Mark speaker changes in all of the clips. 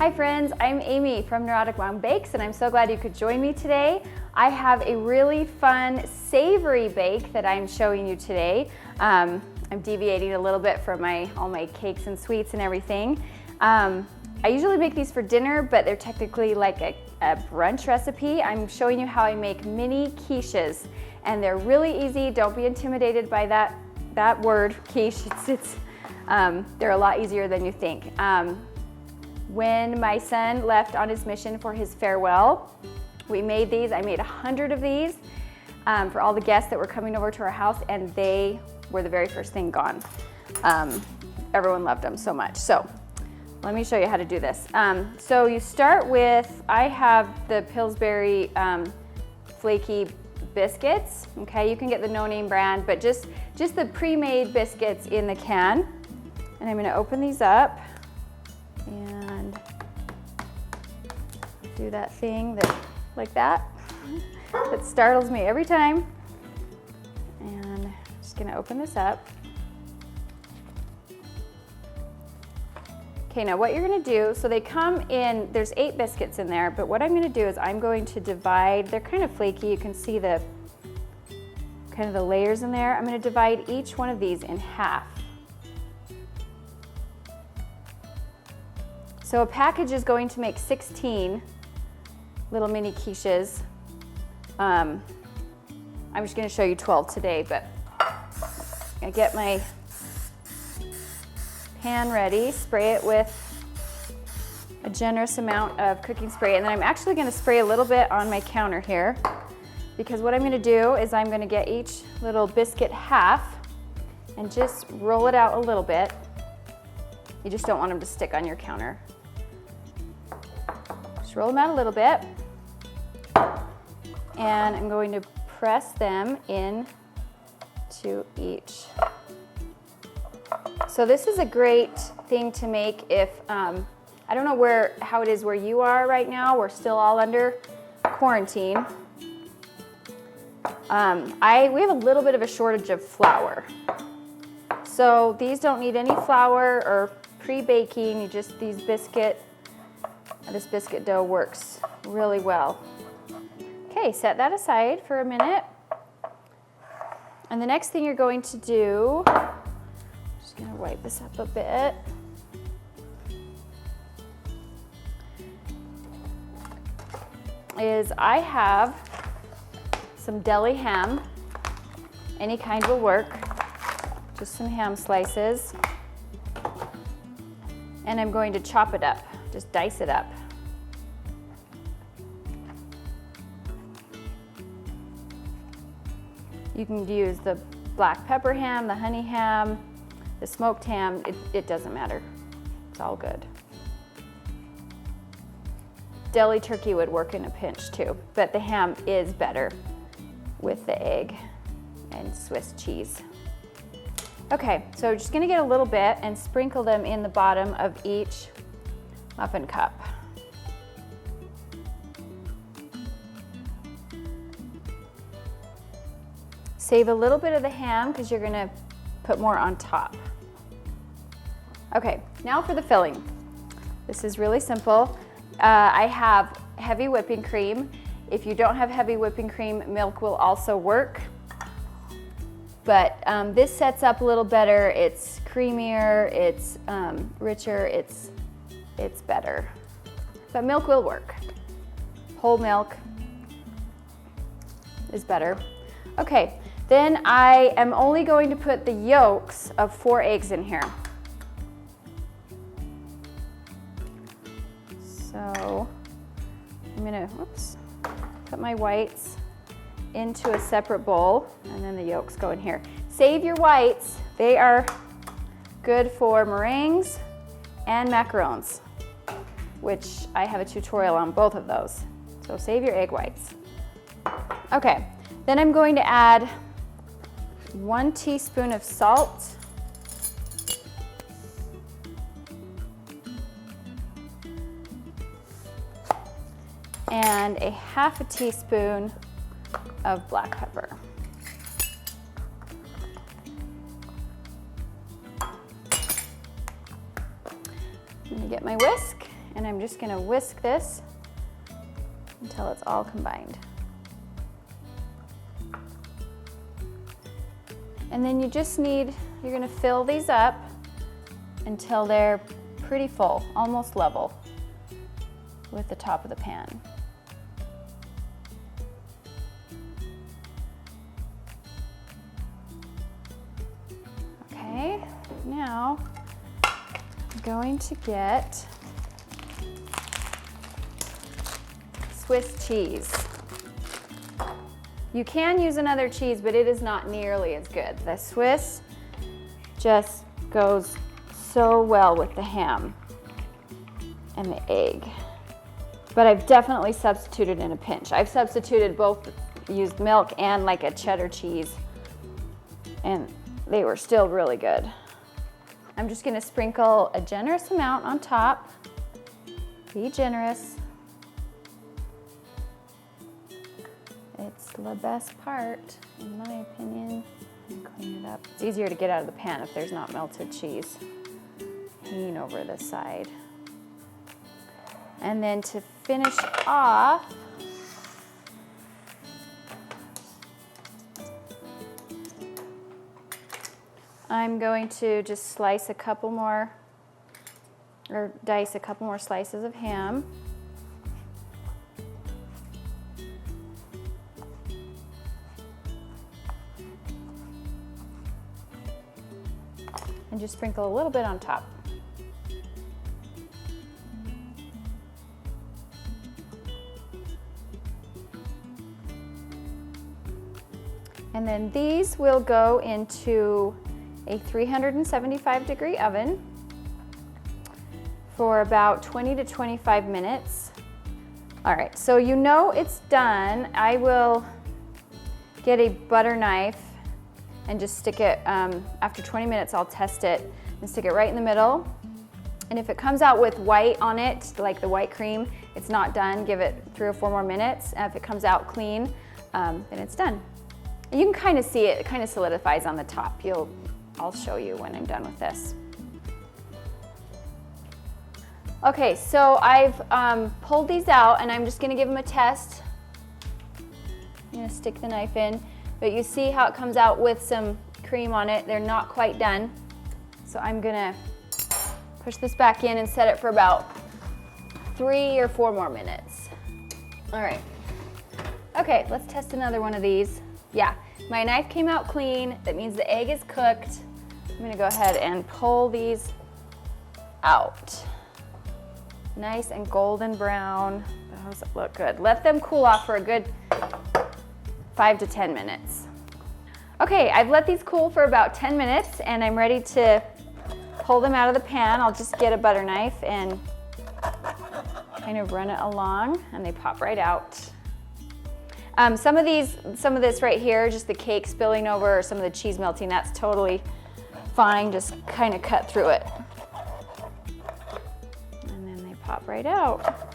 Speaker 1: Hi friends, I'm Amy from Neurotic Mom Bakes, and I'm so glad you could join me today. I have a really fun savory bake that I'm showing you today. I'm deviating a little bit from all my cakes and sweets and everything. I usually make these for dinner, but they're technically like a brunch recipe. I'm showing you how I make mini quiches, and they're really easy. Don't be intimidated by that word, quiche. They're a lot easier than you think. When my son left on his mission for his farewell, we made these. I made 100 of these for all the guests that were coming over to our house, and they were the very first thing gone. Everyone loved them so much. So let me show you how to do this. So you start with, I have the Pillsbury flaky biscuits. Okay, you can get the no-name brand, but just the pre-made biscuits in the can. And I'm gonna open these up and do that thing like that startles me every time. And I'm just gonna open this up. Okay, now what you're gonna do, so they come in, there's 8 biscuits in there, but what I'm gonna do is I'm going to divide, they're kind of flaky, you can see the kind of the layers in there. I'm gonna divide each one of these in half. So a package is going to make 16 little mini quiches. I'm just gonna show you 12 today, but I get my pan ready, spray it with a generous amount of cooking spray, and then I'm actually gonna spray a little bit on my counter here, because what I'm gonna do is I'm gonna get each little biscuit half and just roll it out a little bit. You just don't want them to stick on your counter. Just roll them out a little bit, and I'm going to press them in to each. So this is a great thing to make if, I don't know how it is where you are right now. We're still all under quarantine. We have a little bit of a shortage of flour. So these don't need any flour or pre-baking. This biscuit dough works really well. Okay, set that aside for a minute. And the next thing you're going to do, just gonna wipe this up a bit. Is I have some deli ham, any kind will work, just some ham slices. And I'm going to chop it up, just dice it up. You can use the black pepper ham, the honey ham, the smoked ham, it doesn't matter. It's all good. Deli turkey would work in a pinch too, but the ham is better with the egg and Swiss cheese. Okay, so just gonna get a little bit and sprinkle them in the bottom of each muffin cup. Save a little bit of the ham because you're gonna put more on top. Okay, now for the filling. This is really simple. I have heavy whipping cream. If you don't have heavy whipping cream, milk will also work. But this sets up a little better. It's creamier, it's richer, it's better. But milk will work. Whole milk is better. Okay, then I am only going to put the yolks of 4 eggs in here. So I'm gonna, put my whites into a separate bowl, and then the yolks go in here. Save your whites. They are good for meringues and macarons, which I have a tutorial on both of those. So save your egg whites. Okay, then I'm going to add 1 teaspoon of salt, and a ½ teaspoon of black pepper. I'm gonna get my whisk and I'm just gonna whisk this until it's all combined. And then you just need, you're gonna fill these up until they're pretty full, almost level with the top of the pan. Okay, now I'm going to get Swiss cheese. You can use another cheese, but it is not nearly as good. The Swiss just goes so well with the ham and the egg. But I've definitely substituted in a pinch. I've substituted both, used milk and like a cheddar cheese, and they were still really good. I'm just gonna sprinkle a generous amount on top. Be generous. It's the best part, in my opinion. And clean it up. It's easier to get out of the pan if there's not melted cheese hanging over the side. And then to finish off, I'm going to just slice a couple more, or dice a couple more slices of ham. And just sprinkle a little bit on top. And then these will go into a 375-degree oven for about 20 to 25 minutes. All right, so you know it's done. I will get a butter knife and just stick it, after 20 minutes I'll test it and stick it right in the middle. And if it comes out with white on it, like the white cream, it's not done. Give it 3 or 4 more minutes. And if it comes out clean, then it's done. And you can kind of see it kind of solidifies on the top. I'll show you when I'm done with this. Okay, so I've pulled these out and I'm just gonna give them a test. I'm gonna stick the knife in. But you see how it comes out with some cream on it. They're not quite done. So I'm gonna push this back in and set it for about 3 or 4 more minutes. All right. Okay, let's test another one of these. Yeah, my knife came out clean. That means the egg is cooked. I'm gonna go ahead and pull these out. Nice and golden brown. Those look good. Let them cool off for a good 5 to 10 minutes. Okay, I've let these cool for about 10 minutes and I'm ready to pull them out of the pan. I'll just get a butter knife and kind of run it along and they pop right out. Some of this right here, just the cake spilling over or some of the cheese melting, that's totally fine. Just kind of cut through it. And then they pop right out.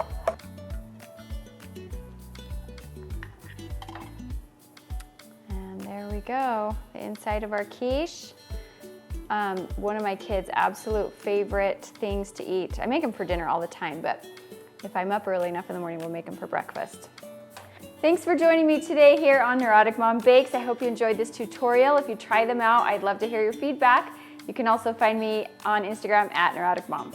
Speaker 1: There we go, the inside of our quiche. One of my kids' absolute favorite things to eat. I make them for dinner all the time, but if I'm up early enough in the morning, we'll make them for breakfast. Thanks for joining me today here on Neurotic Mom Bakes. I hope you enjoyed this tutorial. If you try them out, I'd love to hear your feedback. You can also find me on Instagram @Neurotic Mom.